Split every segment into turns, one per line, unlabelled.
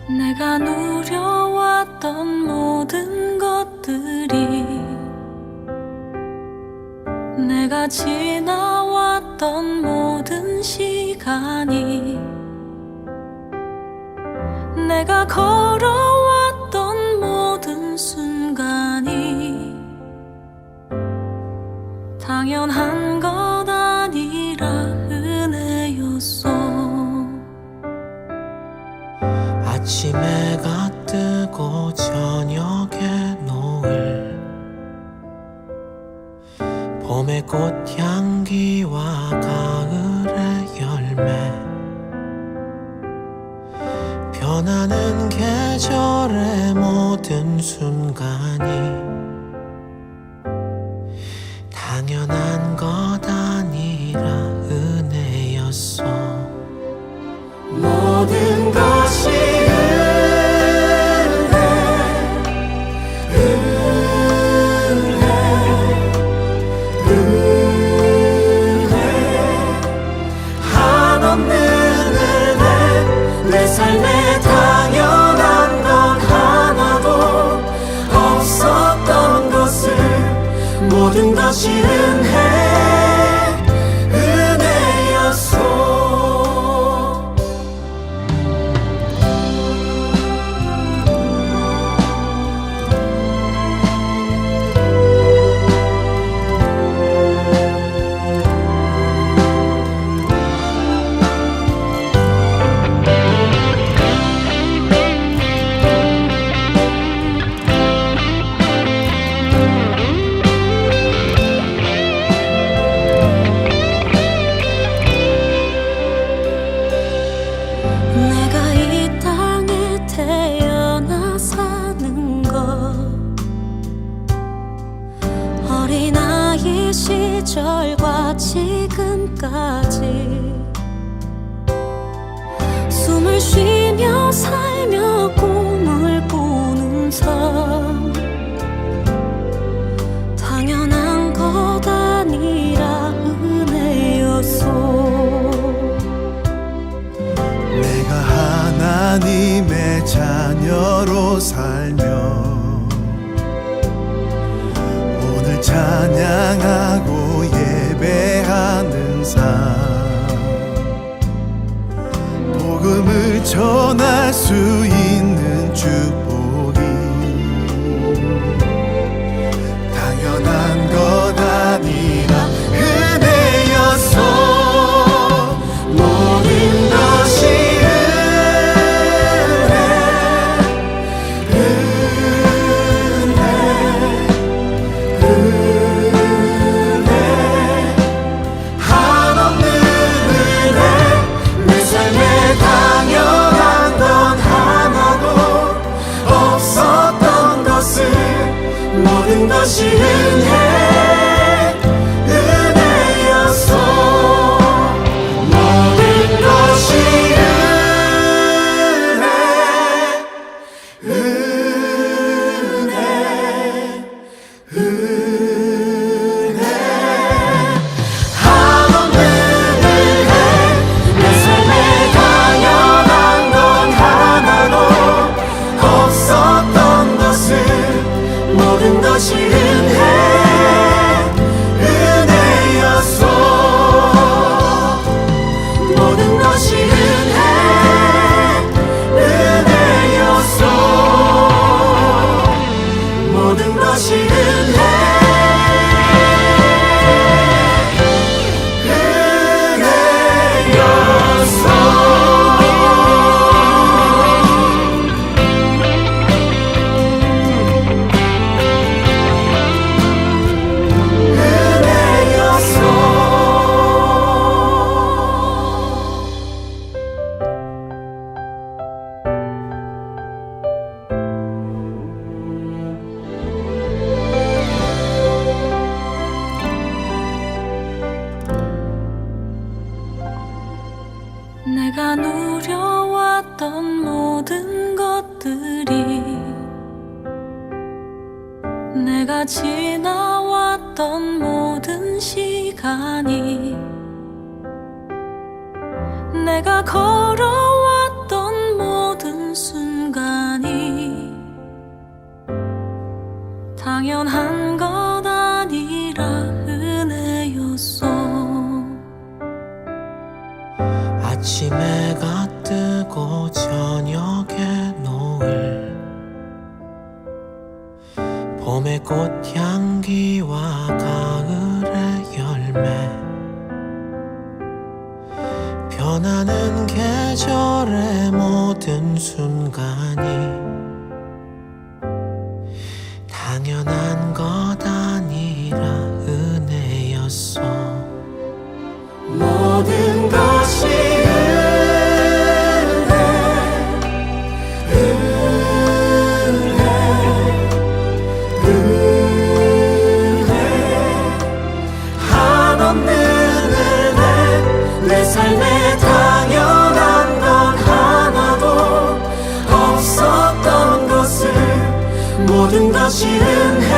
내가 누려왔던 모든 것들이, 내가 지나왔던 모든 시간이, 내가 걸어왔던 모든 순간이 당연한 것 아니라 은혜였어.
아침 해가 뜨고 저녁에 노을, 봄의 꽃향기와 가을의 열매, 변하는 계절의 모든 순간이 당연한 것 아니라 은혜였어. 모든 것이 한없는 은혜, 내 삶에 당연한 건 하나도 없었던 것을, 모든 것이 은혜였어.
내가 이 땅에 태어나 사는 것, 어린아이 시절과 지금까지 숨을 쉬며 살며 꿈을 꾸는 삶, 당연한 것 아니라 은혜였어.
내가 하나님의 자녀로 살며 오늘 찬양하고 예배하는 삶, 복음을 전할 수 있는 축복이 당연한 것 아니라 은혜였어. 모든 것이 모든 것이 은혜였어. 모든 것이 은혜. 한없는 은혜, 내 삶에 당연한 건 하나도 없었던 것을, 모든 것이 은혜였어. 모든 것이 은혜였어. 모든 것이 은혜였어.
내가 누려왔던 모든 것들이, 내가 지나왔던 모든 시간이, 내가 걸어왔던 모든 순간
꽃향기와 가을의 열매, 변하는 계절의 모든 순간이 당연한 것 아니라 은혜였어. 모든 것이 한없는 은혜, 내 삶에 당연한 건 하나도 없었던 것을 모든 것이 은혜였어.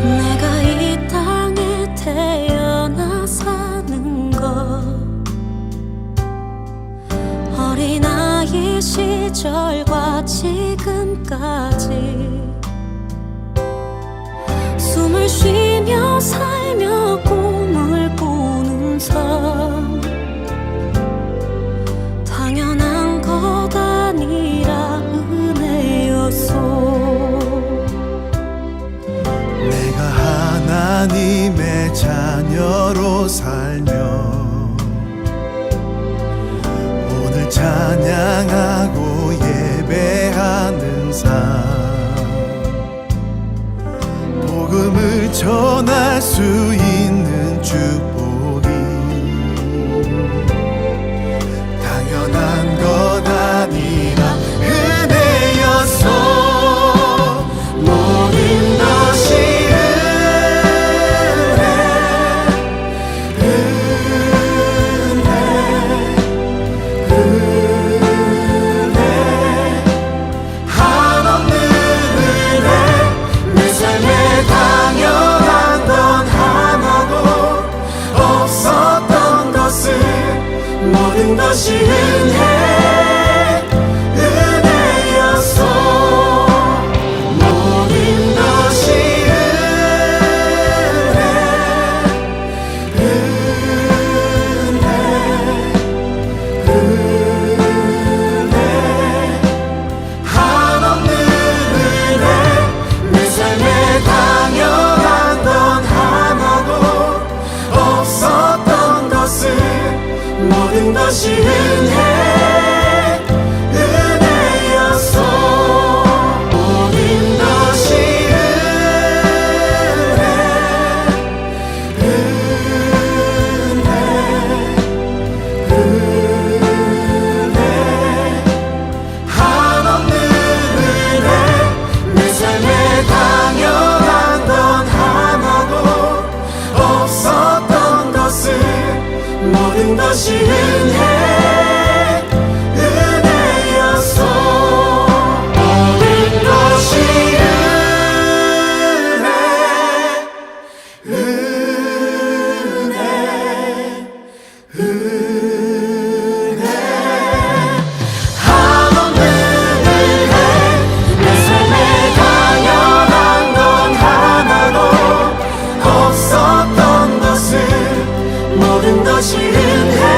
내가 이 땅에 태어나 사는 것, 어린아이 시절과 지금까지 숨을 쉬며 살며 꿈을 꾸는 삶, 당연한 것 아니라 은혜였소.
내가 하나님의 자녀로 살며 오늘 찬양하고 예배하는 삶, 복음을 전할 수 있는 축복이 당연한 것 아니라 은혜였어. 모든 것이 한없는 은혜, 내 삶에 당연한 건 하나도 없었던 것을 모든 것이 은혜였어. 모든 것이 한없는 은혜, 내 삶에 당연한 건 하나도 없었던 것을 모든 것이 은혜였어. 모든 것이 한없는 은혜, 내 삶에 당연한 건 하나도 없었던 것을 모든 것이 은혜였어. 모든 것이 한없는 은혜, 내 삶에 당연한 건 하나도 없었던 것을 모든 것이 은혜